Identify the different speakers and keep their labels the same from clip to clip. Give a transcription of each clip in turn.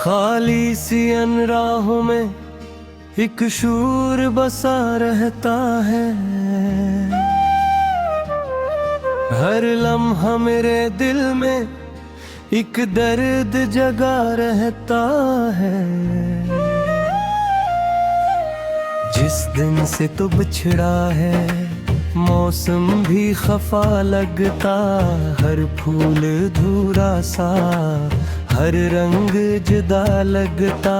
Speaker 1: खाली सी अनराहों में एक शूर बसा रहता है। हर लम्हा मेरे दिल में एक दर्द जगा रहता है। जिस दिन से तू बिछड़ा है मौसम भी खफा लगता। हर फूल धूरा सा, हर रंग जुदा लगता।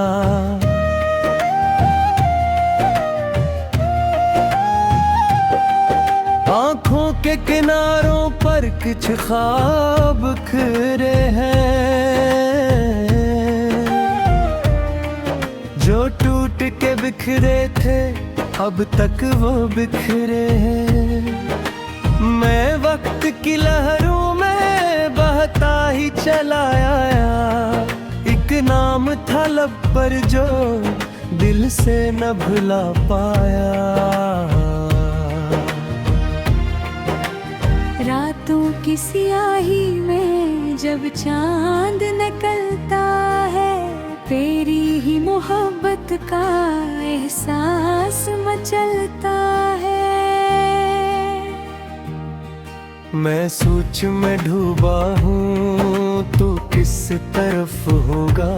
Speaker 1: आँखों के किनारों पर कुछ ख्वाब बिखरे हैं, जो टूट के बिखरे थे अब तक वो बिखरे हैं। मैं वक्त की लहरों में बहता ही चला आया। एक नाम था लब पर जो दिल से न भुला पाया।
Speaker 2: रातों की सियाही में जब चांद निकलता है, तेरी ही मोहब्बत का एहसास मचलता है।
Speaker 1: मैं सोच में डूबा हूँ तू किस तरफ होगा।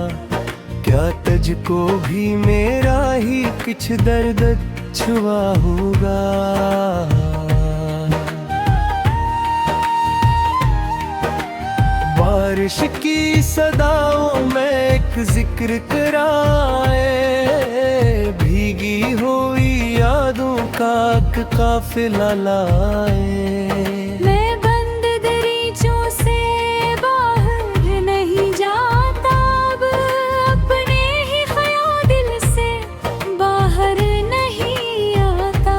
Speaker 1: क्या तुझको भी मेरा ही कुछ दर्द छुआ होगा। बारिश की सदाओं में एक जिक्र कराए, भीगी हुई यादों का काफिला लाए।
Speaker 2: मैं बंद दरीचों से बाहर नहीं जाता, अब अपने ही ख्याल दिल से बाहर नहीं आता।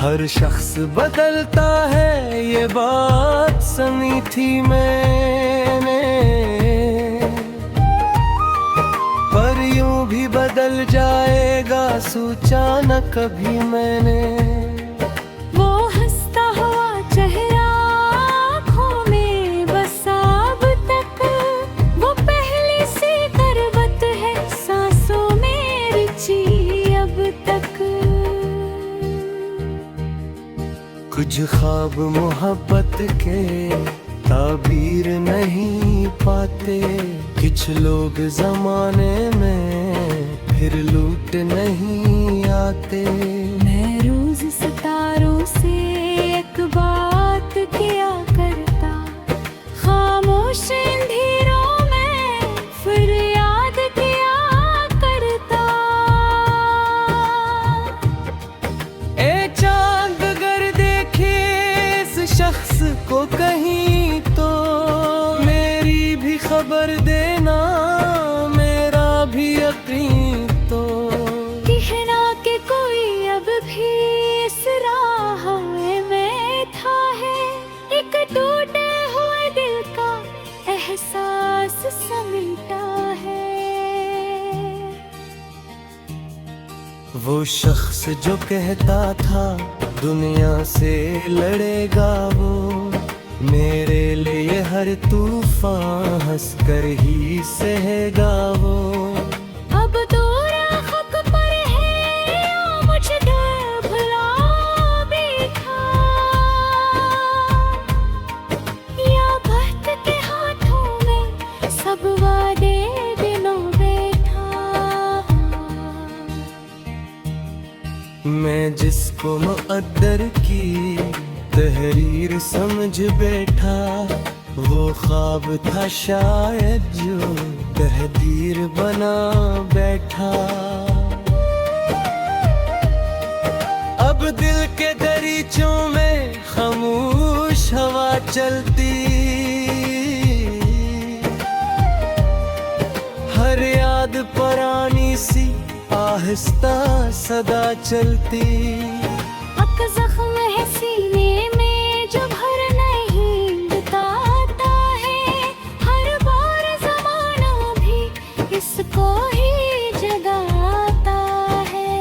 Speaker 1: हर शख्स बदलता है ये बात सुनी थी मैंने, पर यूं भी बदल जाएगा सोचा न कभी मैंने।
Speaker 2: वो हंसता हुआ चेहरा आँखों में बसा अब तक, वो पहली सी करवत है सांसों में रुचि अब तक।
Speaker 1: कुछ ख्वाब मोहब्बत के ताबीर नहीं पाते। कुछ लोग जमाने में फिर लूट नहीं आते।
Speaker 2: मैं रोज सितारों से एक बात किया करता, खामोश अंधेरों में फिर याद किया करता।
Speaker 1: ए चांद अगर देखे इस शख्स को कहीं तो मेरी भी खबर देना, मेरा भी यकीन तो।
Speaker 2: कहना कि कोई अब भी इस राह में था है, एक टूटे हुए दिल का एहसास समेटा है।
Speaker 1: वो शख्स जो कहता था दुनिया से लड़ेगा वो, मेरे लिए हर तूफान हंस कर ही सहेगा वो।
Speaker 2: अब तो राख पर है या मुझे डर भुला बैठा, या वक्त के हाथों में सब वादे दिनों बैठा।
Speaker 1: मैं जिसको मुक़द्दर की तहरीर समझ बैठा, वो ख्वाब था शायद जो तहदीर बना बैठा। अब दिल के दरीचों में खामोश हवा चलती, हर याद पुरानी सी आहिस्ता सदा चलती।
Speaker 2: अक जख्म है सीने में जो भर नहीं बताता है, हर बार ज़माना भी इसको ही जगाता है।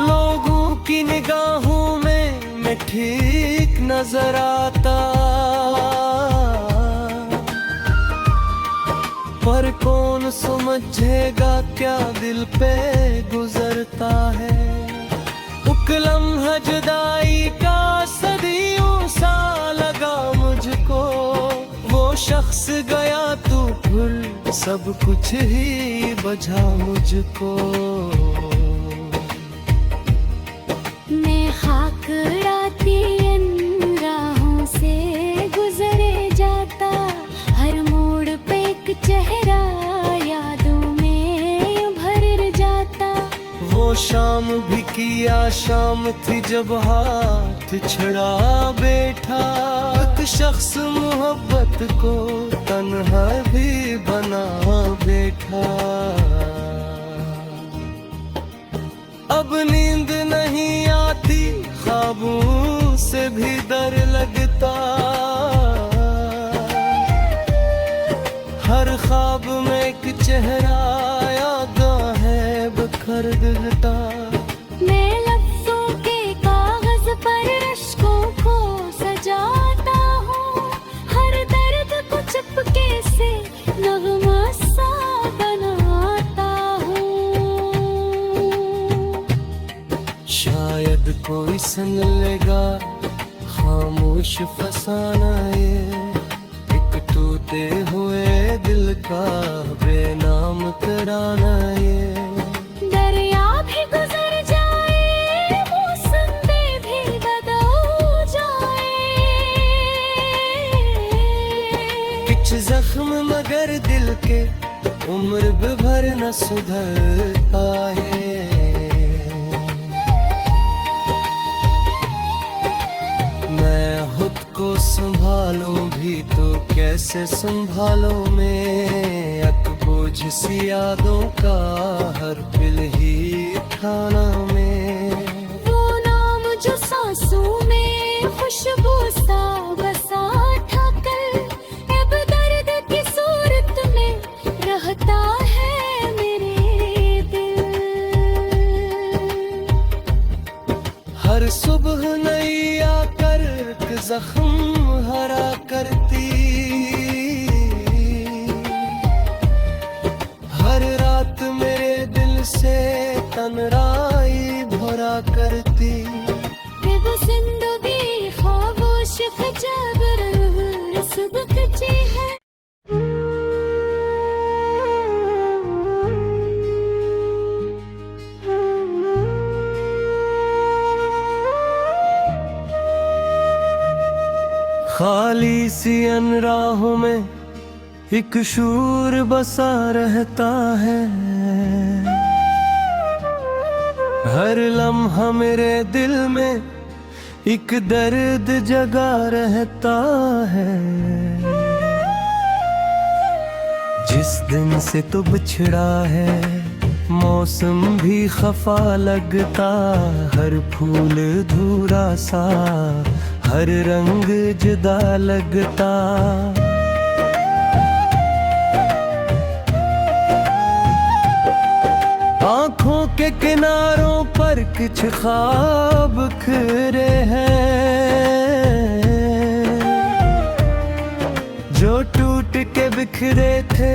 Speaker 2: लोगों
Speaker 1: की निगाहों में मैं ठीक नजर आता। पर कौन समझेगा क्या दिल पे गुजरता है। एक लम्हा जुदाई का सदियों सा लगा मुझको, वो शख्स गया तू भूल सब कुछ ही बझा मुझको।
Speaker 2: मैं खाक उड़ाती इन राहों से गुजरे जाता, हर मोड़ पे एक चेहरा यादों में भर जाता।
Speaker 1: वो शाम भी किया शाम थी जब हाथ छड़ा बैठा, एक शख्स मोहब्बत को तन्हा भी बना बैठा। अब नींद नहीं आती ख्वाबों से भी डर लगता, हर ख्वाब में एक चेहरा यादें है बखर दिलता।
Speaker 2: मैं लफ्जों के कागज पर अश्कों को सजाता हूँ, हर दर्द को चुपके से नगमा सा बनाता हूँ।
Speaker 1: शायद कोई सुन लेगा खामोश फसाना ये, एक टूटे हुए दिल का बेनाम तराना ये।
Speaker 2: दरिया भी गुजर जाए, मौसम में भी बदल जाए,
Speaker 1: कुछ जख्म मगर दिल के उम्र भर न सुधरता है। मैं खुद को संभालूं भी तो कैसे संभालूं मैं, एक बोझ सी यादों का हर पल ही खाना में।
Speaker 2: वो नाम जो सांसों में खुशबू सा बसा था कल, अब दर्द की सूरत में रहता है मेरे दिल।
Speaker 1: हर सुबह नई आकर एक जख्म हरा करती, हर रात मेरे दिल से तन्हाई भरा करती।
Speaker 2: ये वो जिंदगी खामोश खजब रस्म कच्ची है।
Speaker 1: खाली सी अनराहों में एक शूर बसा रहता है, हर लम्हा मेरे दिल में एक दर्द जगा रहता है। जिस दिन से तू बिछड़ा है मौसम भी खफा लगता, हर फूल धूरा सा हर रंग जुदा लगता। आँखों के किनारों पर कुछ ख्वाब खरे हैं, जो टूट के बिखरे थे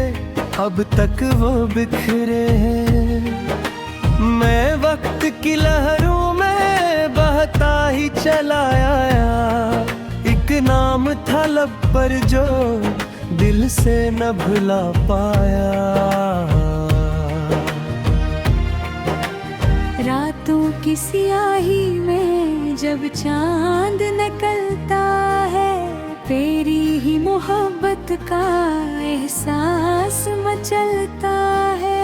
Speaker 1: अब तक वो बिखरे हैं। मैं वक्त की लहरों में बहता ही चला आया, एक नाम था लब पर जो दिल से न भुला पाया।
Speaker 2: रातों की सियाही में जब चांद निकलता है, तेरी ही मोहब्बत का एहसास मचलता है।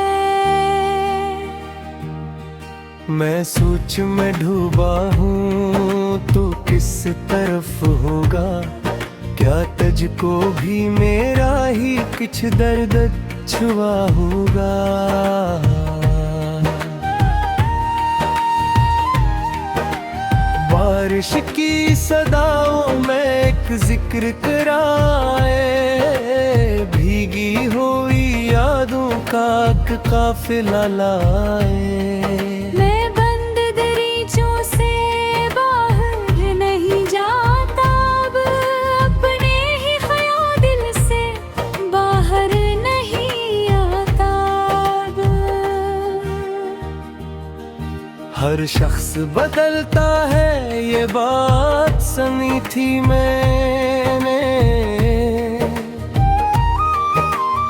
Speaker 1: मैं सोच में डूबा हूँ तो किस तरफ होगा, क्या तुझको भी मेरा ही कुछ दर्द छुआ होगा। बारिश की सदाओं में एक जिक्र कराए, भीगी हुई यादों का एक काफिला लाए।
Speaker 2: मैं बंद दरीचों से बाहर नहीं जाता, अब अपने ही ख्याल दिल से बाहर नहीं
Speaker 1: हर शख्स बदलता है ये बात सुनी थी मैंने,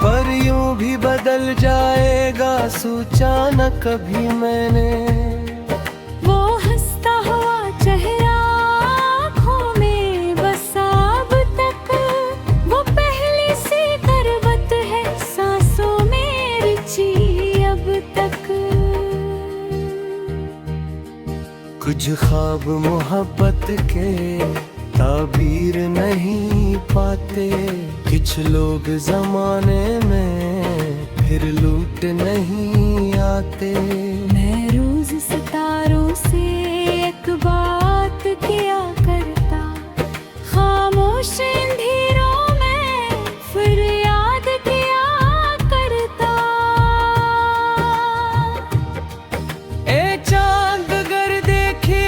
Speaker 1: पर यूं भी बदल जाएगा सोचा न कभी मैंने।
Speaker 2: वो हंसता हुआ चेहरा आँखों में बसा अब तक, वो पहली सी करवत है सांसों में रुचि अब तक।
Speaker 1: कुछ ख्वाब मोहब्बत के ताबीर नहीं पाते, कुछ लोग जमाने में फिर लूट नहीं आते।
Speaker 2: मैं रोज सितारों से एक बात किया करता, खामोश अंधेरों में फिर याद किया करता।
Speaker 1: ए चांद अगर देखे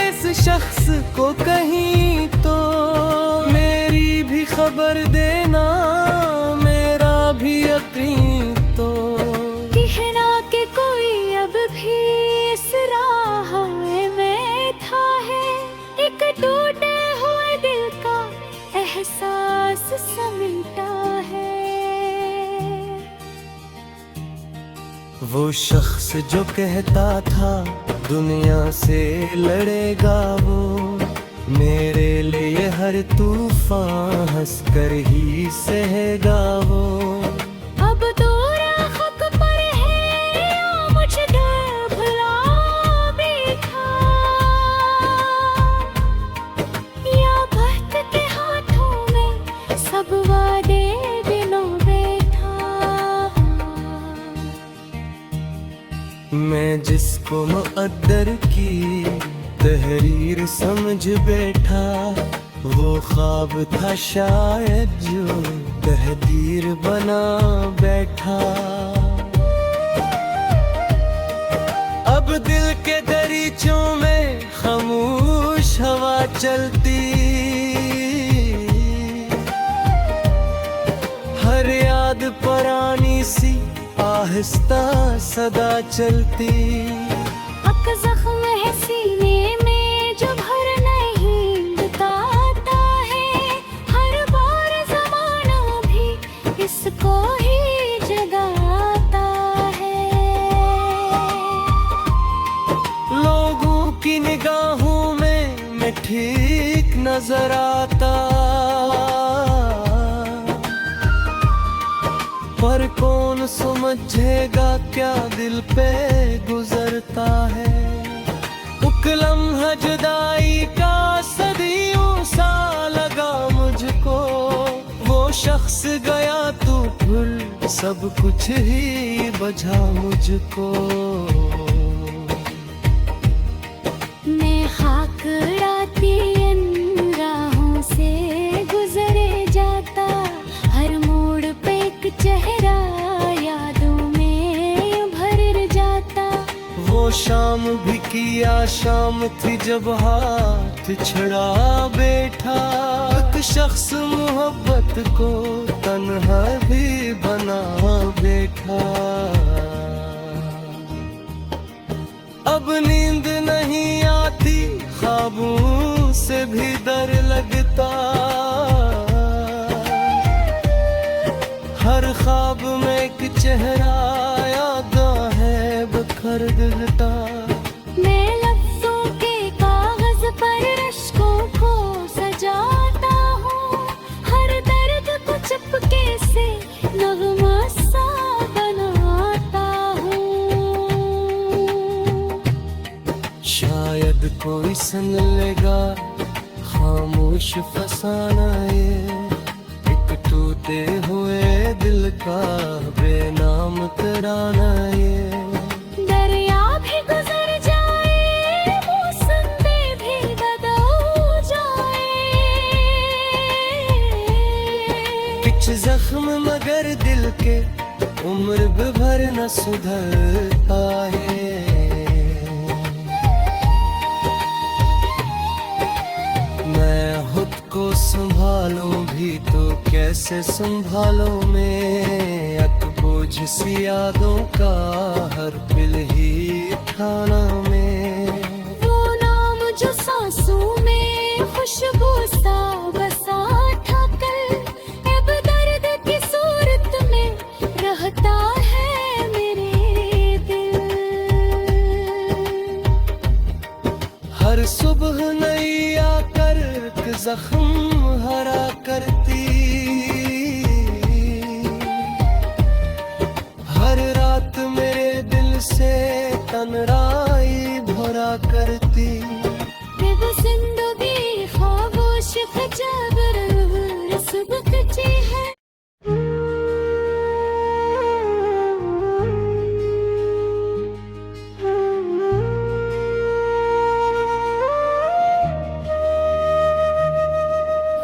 Speaker 1: इस शख्स को कहीं तो मेरी भी खबर देना, मेरा भी यकीन तो।
Speaker 2: कहना कि कोई अब भी इस राह में था है, एक टूटे हुए दिल का एहसास समेटा है।
Speaker 1: वो शख्स जो कहता था दुनिया से लड़ेगा वो, मेरे लिए हर तूफान हंस कर ही सहेगा वो।
Speaker 2: अब दूर हक पर है या मुझ डर भुला बैठा, या वक्त के हाथों में सब वादे दिनों बैठा।
Speaker 1: मैं जिसको मुक़द्दर की तहरीर समझ बैठा, वो ख्वाब था शायद जो तहदीर बना बैठा। अब दिल के दरीचों में खामोश हवा चलती, हर याद पुरानी सी आहिस्ता सदा चलती।
Speaker 2: अक जख्म है सीने में जो भर नहीं बताता है, हर बार ज़माना भी इसको ही जगाता है।
Speaker 1: लोगों की निगाहों में मैं ठीक नजर आता, पर कौन समझेगा क्या दिल पे गुजरता है। लम्हा जुदाई का सदियों सा लगा मुझको, वो शख्स गया तो फिर सब कुछ ही बझा मुझको।
Speaker 2: मैं खाक उड़ाती इन राहों से गुजरे जाता, हर मोड़ पे एक चेहरा यादों में भर जाता।
Speaker 1: वो शाम भी किया शाम थी जब हाथ छड़ा बैठा, एक शख्स मोहब्बत को तन्हा भी बना बैठा। अब नींद नहीं आती ख्वाबों से भी डर लगता, हर ख्वाब में एक चेहरा याद है बखर दिलता।
Speaker 2: मैं लफ्जों के कागज पर अश्कों को सजाता हूँ, हर दर्द को चुपके से नगमा सा बनाता हूँ।
Speaker 1: शायद कोई सुन लेगा खामोश फसाना ये, एक टूटे हुए दिल का बेनाम तराना ये।
Speaker 2: दरिया भी गुजर जाए, मौसम भी बदल जाए,
Speaker 1: कुछ जख्म मगर दिल के उम्र भर न सुधरता है। मैं खुद को संभालूं भी तो कैसे संभालूं मैं, एक बोझ सी यादों का हर पल ही उठाना मैं।
Speaker 2: खुशबू सा बसा था कल, अब दर्द की सूरत में रहता है मेरे दिल।
Speaker 1: हर सुबह नई आकर एक जख्म हरा करती, हर रात मेरे दिल से तन्हाई भरा करती।
Speaker 2: बेब जिंदगी खामोश खजबर रस्म कची है।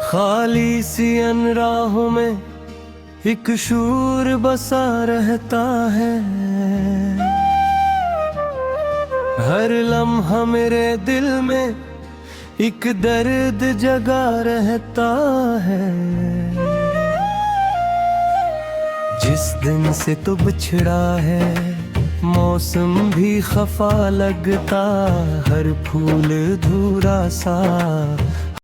Speaker 1: खाली सी अनराहों में एक शूर बसा रहता है, हर लम्हा मेरे दिल में एक दर्द जगा रहता है। जिस दिन से तू बिछड़ा है मौसम भी खफा लगता, हर फूल धूरा सा